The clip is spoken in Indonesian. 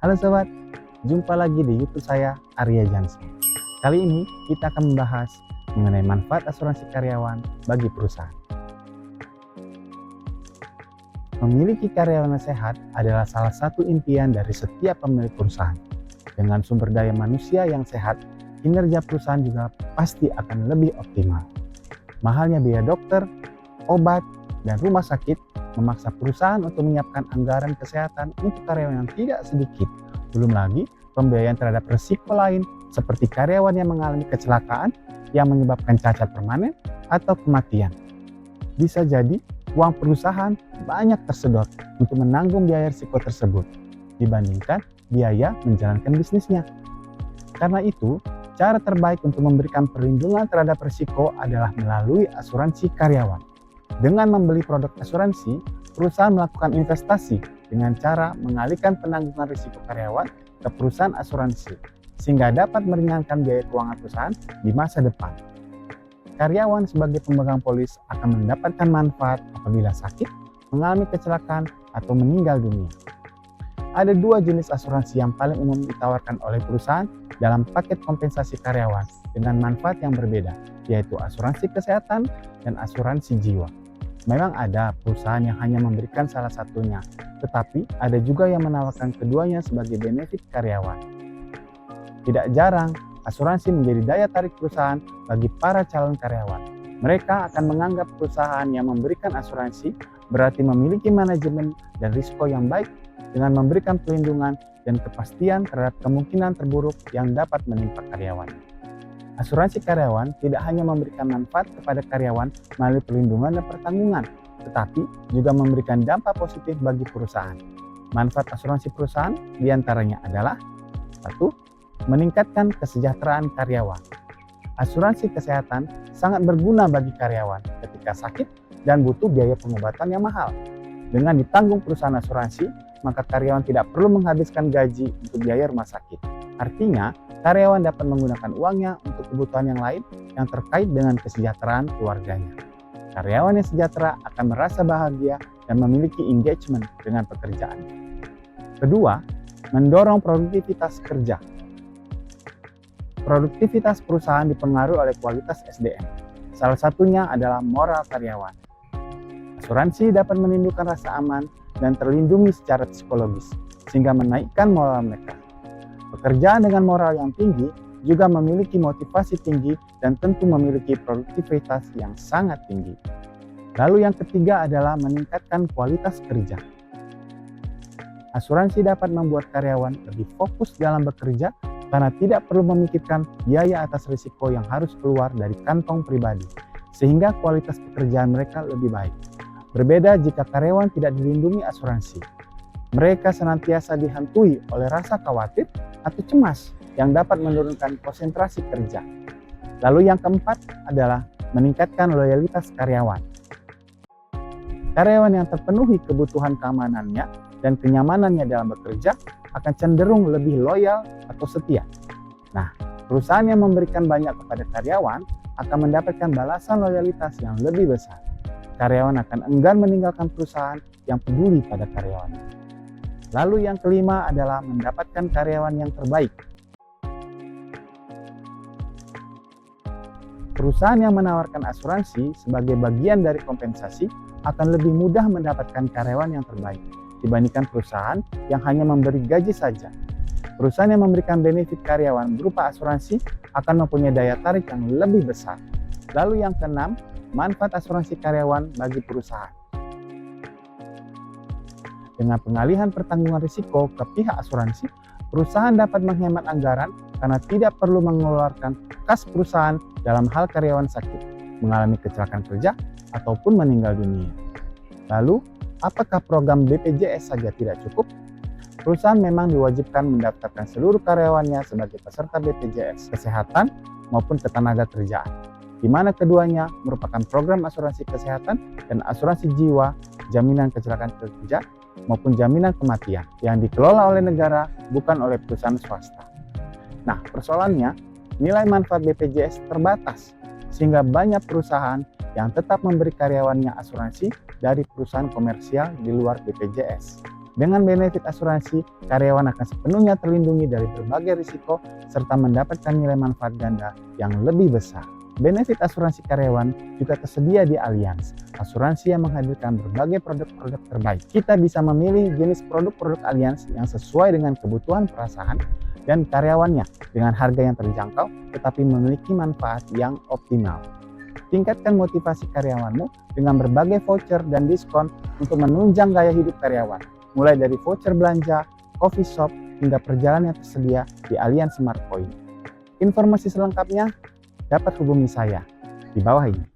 Halo sobat, jumpa lagi di YouTube saya, Arya Jansen. Kali ini kita akan membahas mengenai manfaat asuransi karyawan bagi perusahaan. Memiliki karyawan yang sehat adalah salah satu impian dari setiap pemilik perusahaan. Dengan sumber daya manusia yang sehat, kinerja perusahaan juga pasti akan lebih optimal. Mahalnya biaya dokter, obat, dan rumah sakit memaksa perusahaan untuk menyiapkan anggaran kesehatan untuk karyawan yang tidak sedikit. Belum lagi pembiayaan terhadap risiko lain seperti karyawan yang mengalami kecelakaan yang menyebabkan cacat permanen atau kematian. Bisa jadi uang perusahaan banyak tersedot untuk menanggung biaya risiko tersebut dibandingkan biaya menjalankan bisnisnya. Karena itu, cara terbaik untuk memberikan perlindungan terhadap risiko adalah melalui asuransi karyawan. Dengan membeli produk asuransi, perusahaan melakukan investasi dengan cara mengalihkan penanggungan risiko karyawan ke perusahaan asuransi, sehingga dapat meringankan biaya keuangan perusahaan di masa depan. Karyawan sebagai pemegang polis akan mendapatkan manfaat apabila sakit, mengalami kecelakaan, atau meninggal dunia. Ada dua jenis asuransi yang paling umum ditawarkan oleh perusahaan dalam paket kompensasi karyawan dengan manfaat yang berbeda, yaitu asuransi kesehatan dan asuransi jiwa. Memang ada perusahaan yang hanya memberikan salah satunya, tetapi ada juga yang menawarkan keduanya sebagai benefit karyawan. Tidak jarang, asuransi menjadi daya tarik perusahaan bagi para calon karyawan. Mereka akan menganggap perusahaan yang memberikan asuransi berarti memiliki manajemen dan risiko yang baik dengan memberikan perlindungan dan kepastian terhadap kemungkinan terburuk yang dapat menimpa karyawan. Asuransi karyawan tidak hanya memberikan manfaat kepada karyawan melalui perlindungan dan pertanggungan, tetapi juga memberikan dampak positif bagi perusahaan. Manfaat asuransi perusahaan diantaranya adalah 1. Meningkatkan kesejahteraan karyawan. Asuransi kesehatan sangat berguna bagi karyawan ketika sakit dan butuh biaya pengobatan yang mahal. Dengan ditanggung perusahaan asuransi, maka karyawan tidak perlu menghabiskan gaji untuk biaya rumah sakit. Artinya, karyawan dapat menggunakan uangnya untuk kebutuhan yang lain yang terkait dengan kesejahteraan keluarganya. Karyawan yang sejahtera akan merasa bahagia dan memiliki engagement dengan pekerjaannya. Kedua, mendorong produktivitas kerja. Produktivitas perusahaan dipengaruhi oleh kualitas SDM. Salah satunya adalah moral karyawan. Asuransi dapat menimbulkan rasa aman dan terlindungi secara psikologis, sehingga menaikkan moral mereka. Pekerjaan dengan moral yang tinggi juga memiliki motivasi tinggi dan tentu memiliki produktivitas yang sangat tinggi. Lalu yang ketiga adalah meningkatkan kualitas kerja. Asuransi dapat membuat karyawan lebih fokus dalam bekerja karena tidak perlu memikirkan biaya atas risiko yang harus keluar dari kantong pribadi, sehingga kualitas pekerjaan mereka lebih baik. Berbeda jika karyawan tidak dilindungi asuransi. Mereka senantiasa dihantui oleh rasa khawatir atau cemas yang dapat menurunkan konsentrasi kerja. Lalu yang keempat adalah meningkatkan loyalitas karyawan. Karyawan yang terpenuhi kebutuhan keamanannya dan kenyamanannya dalam bekerja akan cenderung lebih loyal atau setia. Nah, perusahaan yang memberikan banyak kepada karyawan akan mendapatkan balasan loyalitas yang lebih besar. Karyawan akan enggan meninggalkan perusahaan yang peduli pada karyawannya. Lalu yang kelima adalah mendapatkan karyawan yang terbaik. Perusahaan yang menawarkan asuransi sebagai bagian dari kompensasi akan lebih mudah mendapatkan karyawan yang terbaik dibandingkan perusahaan yang hanya memberi gaji saja. Perusahaan yang memberikan benefit karyawan berupa asuransi akan mempunyai daya tarik yang lebih besar. Lalu yang keenam, manfaat asuransi karyawan bagi perusahaan. Dengan pengalihan pertanggungan risiko ke pihak asuransi, perusahaan dapat menghemat anggaran karena tidak perlu mengeluarkan kas perusahaan dalam hal karyawan sakit, mengalami kecelakaan kerja, ataupun meninggal dunia. Lalu, apakah program BPJS saja tidak cukup? Perusahaan memang diwajibkan mendaftarkan seluruh karyawannya sebagai peserta BPJS Kesehatan maupun Ketenagakerjaan, di mana keduanya merupakan program asuransi kesehatan dan asuransi jiwa, jaminan kecelakaan kerja, maupun jaminan kematian yang dikelola oleh negara, bukan oleh perusahaan swasta. Nah, persoalannya, nilai manfaat BPJS terbatas, sehingga banyak perusahaan yang tetap memberi karyawannya asuransi dari perusahaan komersial di luar BPJS. Dengan benefit asuransi, karyawan akan sepenuhnya terlindungi dari berbagai risiko serta mendapatkan nilai manfaat ganda yang lebih besar. Benefit asuransi karyawan juga tersedia di Allianz, asuransi yang menghadirkan berbagai produk-produk terbaik. Kita bisa memilih jenis produk-produk Allianz yang sesuai dengan kebutuhan perusahaan dan karyawannya dengan harga yang terjangkau tetapi memiliki manfaat yang optimal. Tingkatkan motivasi karyawanmu dengan berbagai voucher dan diskon untuk menunjang gaya hidup karyawan, mulai dari voucher belanja, coffee shop, hingga perjalanan yang tersedia di Allianz Smart Point. Informasi selengkapnya dapat hubungi saya di bawah ini.